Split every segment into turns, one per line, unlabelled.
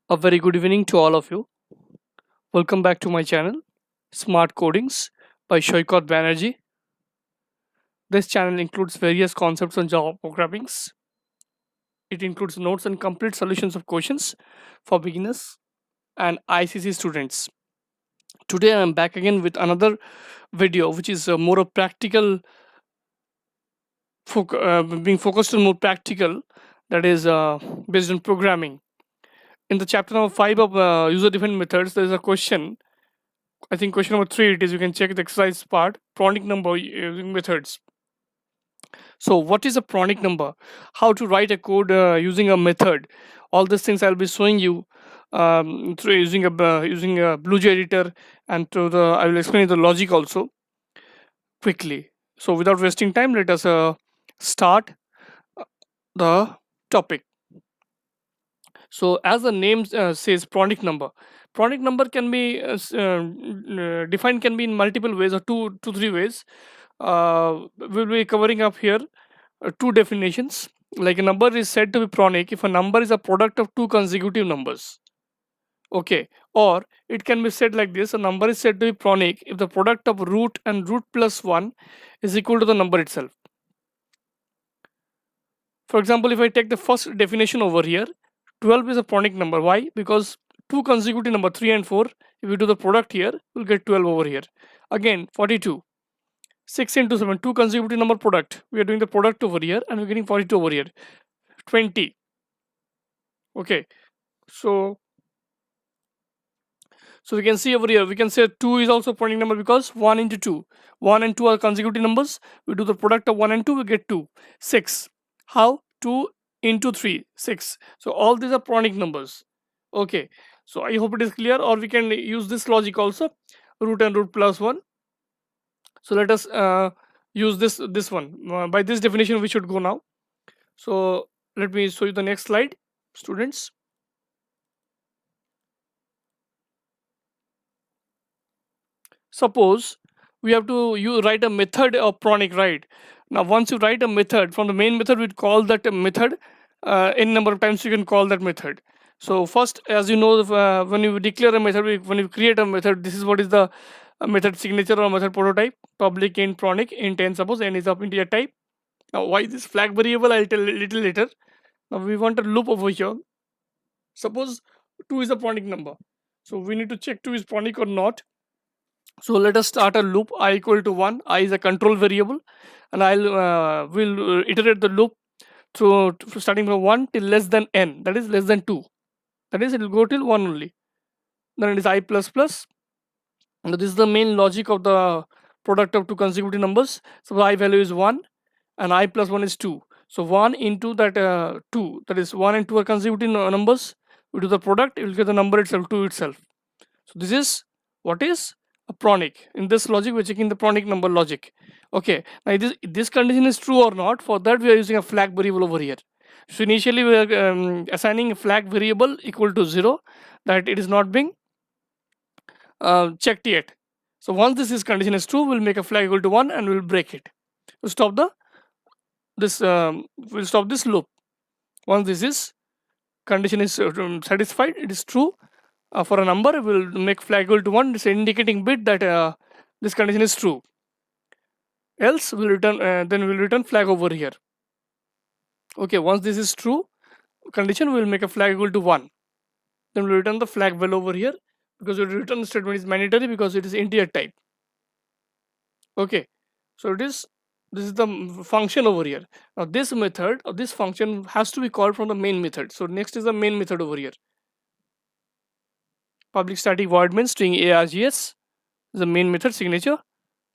A very good evening to all of you. Welcome back to my channel, Smart Codings by Shoykot Banerjee. This channel includes various concepts on Java programming. It includes notes and complete solutions of questions for beginners and ICC students. Today I am back again with another video which is more of practical, being focused on more practical, that is based on programming. In the chapter number 5 of user-defined methods, there is a question. I think question number 3 it is. You can check the exercise part. Pronic number using methods. So what is a pronic number? How to write a code using a method? All these things I'll be showing you through using a BlueJ editor, and I will explain the logic also quickly. So without wasting time, let us start the topic. So as the name says, pronic number can be defined can be in multiple ways or two to three ways. We'll be covering up here two definitions. Like a number is said to be pronic if a number is a product of two consecutive numbers. Okay, or it can be said like this: a number is said to be pronic if the product of root and root plus 1 is equal to the number itself. For example, if I take the first definition over here, 12 is a pronic number. Why? Because two consecutive number 3 and 4, if we do the product here, we'll get 12 over here. Again, 42. 6 into 7, two consecutive number product. We are doing the product over here and we're getting 42 over here. 20. Okay. So we can see over here, we can say 2 is also pronic number because 1 into 2. 1 and 2 are consecutive numbers. We do the product of 1 and 2, we get 2. 6. How? 2 into 3, 6. So all these are pronic numbers. Okay. So I hope it is clear, or we can use this logic also. Root and root plus 1. So let us use this one. By this definition, we should go now. So let me show you the next slide, students. Suppose we have to write a method of pronic, right? Now once you write a method from the main method, we'd call that a method. N number of times you can call that method. So first, as you know, when you declare a method, when you create a method, this is what is the method signature or method prototype. Public int pronic int n, suppose n is of integer type. Now why this flag variable, I'll tell a little later. Now we want a loop over here. Suppose 2 is a pronic number, so we need to check 2 is pronic or not. So let us start a loop I equal to 1. I is a control variable, and will iterate the loop through starting from 1 till less than n, that is less than 2. That is, it will go till 1 only. Then it is I plus plus. Now this is the main logic of the product of two consecutive numbers. So I value is 1 and I plus 1 is 2. So 1 into that 2, that is 1 and 2 are consecutive numbers. We do the product, you will get the number itself, 2 itself. So this is what is a pronic. In this logic, we're checking the pronic number logic. Okay, now this condition is true or not. For that, we are using a flag variable over here. So initially, we are assigning a flag variable equal to 0, that it is not being checked yet. So once this condition is true, we'll make a flag equal to 1 and we'll break it. We'll stop we'll stop this loop. Once this condition is satisfied, it is true. For a number, we'll make flag equal to 1. It's an indicating bit that this condition is true. Else we'll return then we'll return flag over here. Okay, once this is true condition, we'll make a flag equal to 1. Then we'll return the flag well over here, because the return statement is mandatory because it is integer type. Okay, so this is the function over here. Now this method or this function has to be called from the main method. So next is the main method over here. Public static void main string args is the main method signature.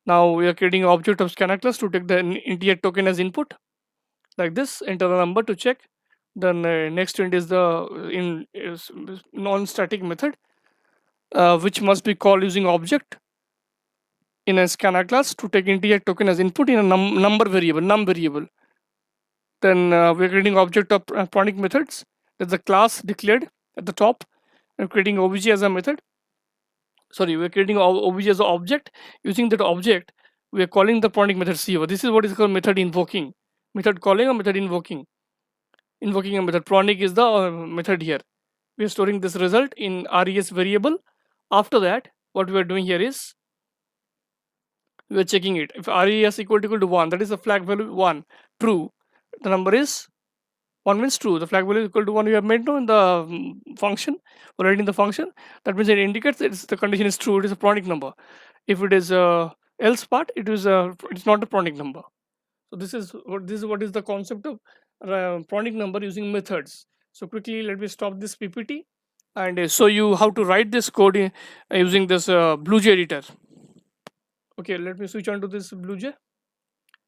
Now we are creating an object of scanner class to take the integer token as input, like this. Enter the number to check. Then next int is the non-static method, which must be called using object in a scanner class to take integer token as input in a num variable. Then we're creating object of pronic methods. There's a class declared at the top, and creating obj as a method. Sorry, we're creating obj as an object. Using that object, we are calling the pronic method C. This is what is called method invoking, method calling or method invoking a method. Pronic is the method here. We are storing this result in res variable. After that, what we are doing here is we are checking it. If res equal to 1, that is the flag value 1, true. The number is 1 means true. The flag value is equal to 1 we have made now in the function, already in the function. That means it indicates that the condition is true. It is a Pronic number. If it is else part, it's not a Pronic number. So this is what is the concept of Pronic number using methods. So quickly let me stop this PPT and show you how to write this code using this BlueJ editor. Okay, let me switch on to this BlueJ.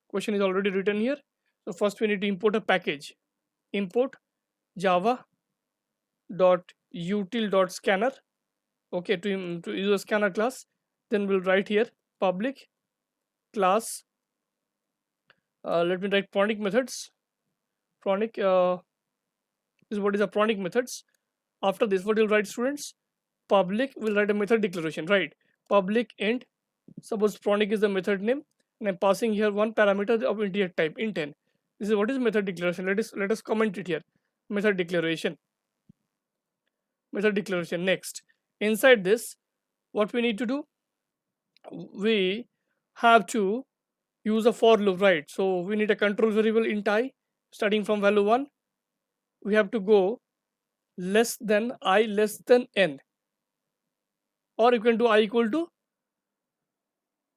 Question is already written here. So first we need to import a package. Import java dot util dot scanner. Okay, to use a scanner class, then we'll write here public class. Let me write Pronic methods. Pronic is what is a Pronic methods. After this, what you'll write, students? Public will write a method declaration, right? Public int. Suppose Pronic is the method name, and I'm passing here one parameter of integer type int n. This is what is method declaration. Let us comment it here. Method declaration. Method declaration. Next, inside this, what we need to do? We have to use a for loop, right? So we need a control variable int I starting from value 1. We have to go less than I less than n, or you can do I equal to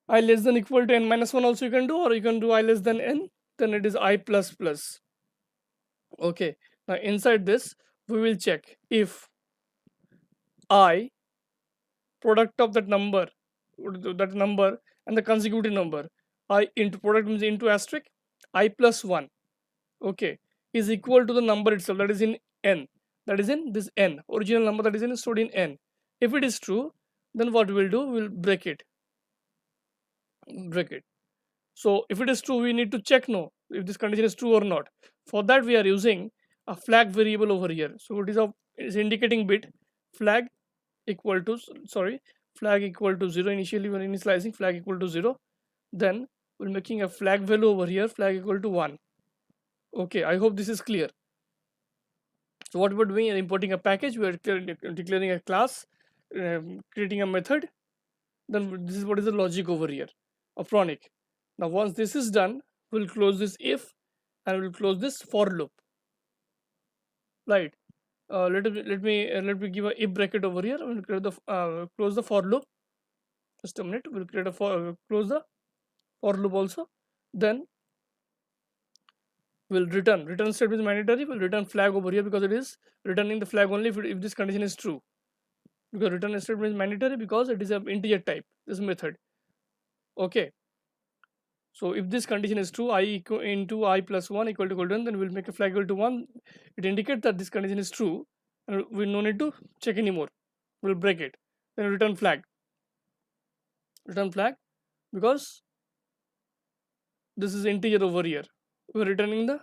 I less than equal to n minus 1 also you can do, or you can do I less than n, then it is I plus plus. Okay, now inside this we will check if I product of that number and the consecutive number, I into product means into asterisk I plus 1, okay, is equal to the number itself, that is in n, that is in this n original number, that is in stored in n. If it is true, then what we'll do, we'll break it. So if it is true, we need to check no if this condition is true or not. For that we are using a flag variable over here. So it is indicating bit flag equal to flag equal to 0 initially when initializing, flag equal to 0. Then we're making a flag value over here, flag equal to 1. Okay, I hope this is clear. So what we're doing is importing a package, we are declaring a class, creating a method. Then this is what is the logic over here of Pronic. Now once this is done, we'll close this if and we'll close this for loop. Right. Let me give a if bracket over here. We'll create close the for loop. Just a minute. We'll create a close the for loop also. Then we'll return statement is mandatory. We'll return flag over here because it is returning the flag only if this condition is true. Because return statement is mandatory because it is an integer type. This method. Okay. So if this condition is true, I equal into I plus 1 equal to 1, then we'll make a flag equal to 1. It indicates that this condition is true, and we no need to check anymore. We'll break it. Then return flag. Return flag because this is integer over here. We're returning the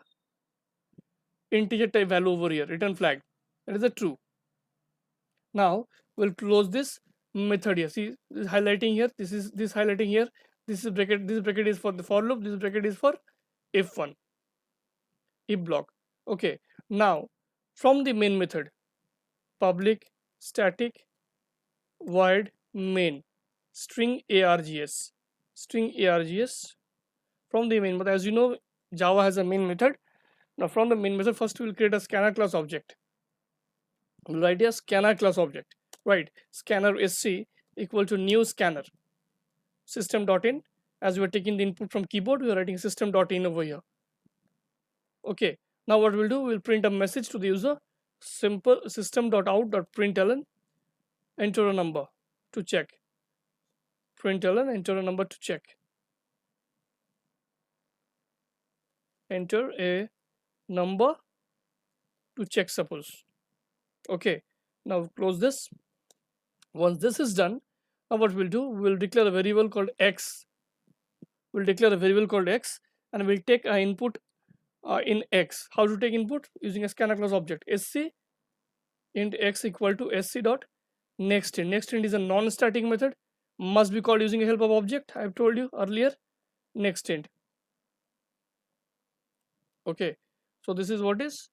integer type value over here. Return flag. That is a true. Now we'll close this method here. See, this is highlighting here. This is highlighting here. This is bracket. This bracket is for the for loop. This bracket is for if1. If block. Okay, now from the main method, public static void main string args from the main method. As you know, Java has a main method. Now from the main method, first we will create a scanner class object. We'll write a scanner class object, right? Scanner sc equal to new scanner system.in. As we are taking the input from keyboard, we are writing system.in over here. Okay, now what we'll do, we'll print a message to the user, simple system.out.println, enter a number to check. Println, enter a number to check. Enter a number to check, suppose. Okay, now close this. Once this is done, now what we'll do, we'll declare a variable called x. We'll declare a variable called x and we'll take an input in x. How to take input? Using a scanner class object. Sc int x equal to sc dot nextInt. NextInt is a non-static method, must be called using a help of object. I've told you earlier. NextInt. Okay, so this is what is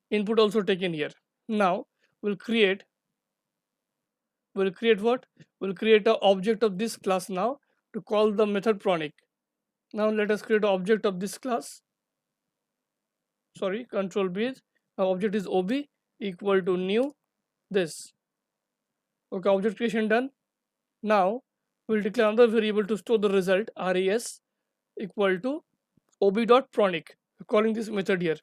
input also taken here. Now we'll create what? We'll create an object of this class now to call the method Pronic. Now let us create an object of this class. Sorry, control B. Now object is ob equal to new this. Okay, object creation done. Now we'll declare another variable to store the result res equal to ob.pronic. We're calling this method here,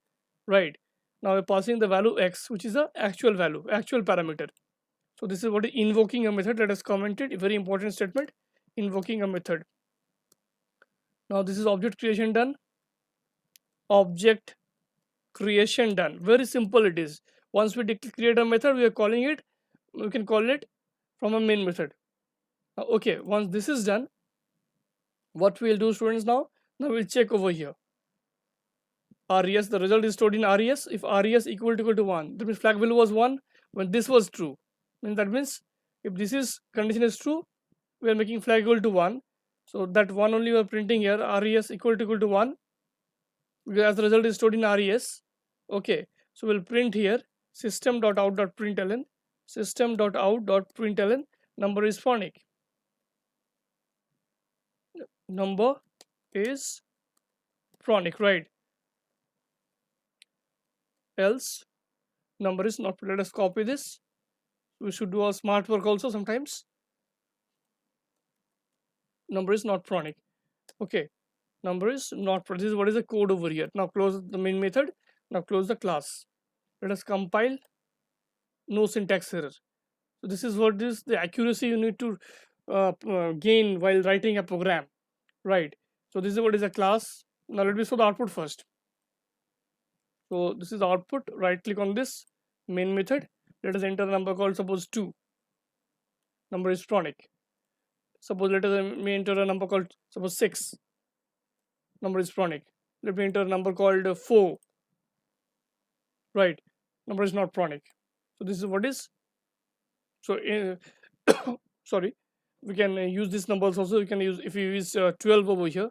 right? Now we're passing the value x, which is the actual value, actual parameter. So this is what is invoking a method. Let us comment it. A very important statement. Invoking a method. Now this is object creation done. Object creation done. Very simple it is. Once we create a method, we are calling it. We can call it from a main method. Okay. Once this is done, what we'll do, students, now we'll check over here. Res, the result is stored in res. If res equal to 1, that means flag value was 1 when this was true. And that means if this is condition is true, we are making flag equal to 1. So that 1 only we are printing here, res equal to 1, because as the result is stored in res. Okay, so we'll print here system.out.println, system.out.println, number is Pronic. Number is Pronic, right? Else number is not. Let us copy this. We should do our smart work also sometimes. Number is not Pronic. Okay, number is not. This is what is the code over here. Now close the main method. Now close the class. Let us compile. No syntax error. So this is what is the accuracy you need to gain while writing a program, right? So this is what is a class. Now let me show the output first. So this is the output. Right click on this main method. Let us enter a number called suppose 2. Number is Pronic. Suppose let us enter a number called suppose 6. Number is Pronic. Let me enter a number called 4. Right. Number is not Pronic. So this is what is. So sorry, we can use these numbers also. We can use, if you use 12 over here,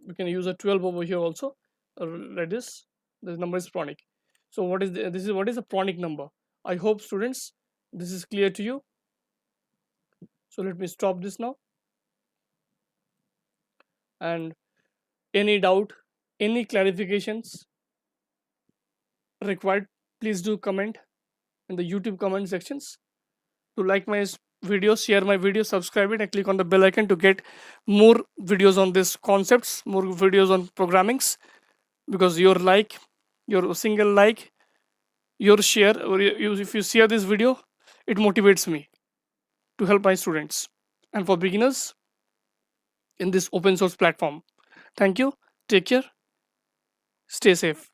we can use a 12 over here also, like this. The number is Pronic. So what is this is what is a Pronic number. I hope, students, this is clear to you. So let me stop this now. And any doubt, any clarifications required, please do comment in the YouTube comment sections. To like my video, share my video, subscribe it, and click on the bell icon to get more videos on these concepts, more videos on programmings. Because your like, your single like, your share, or if you share this video, it motivates me to help my students and for beginners in this open source platform. Thank you. Take care. Stay safe.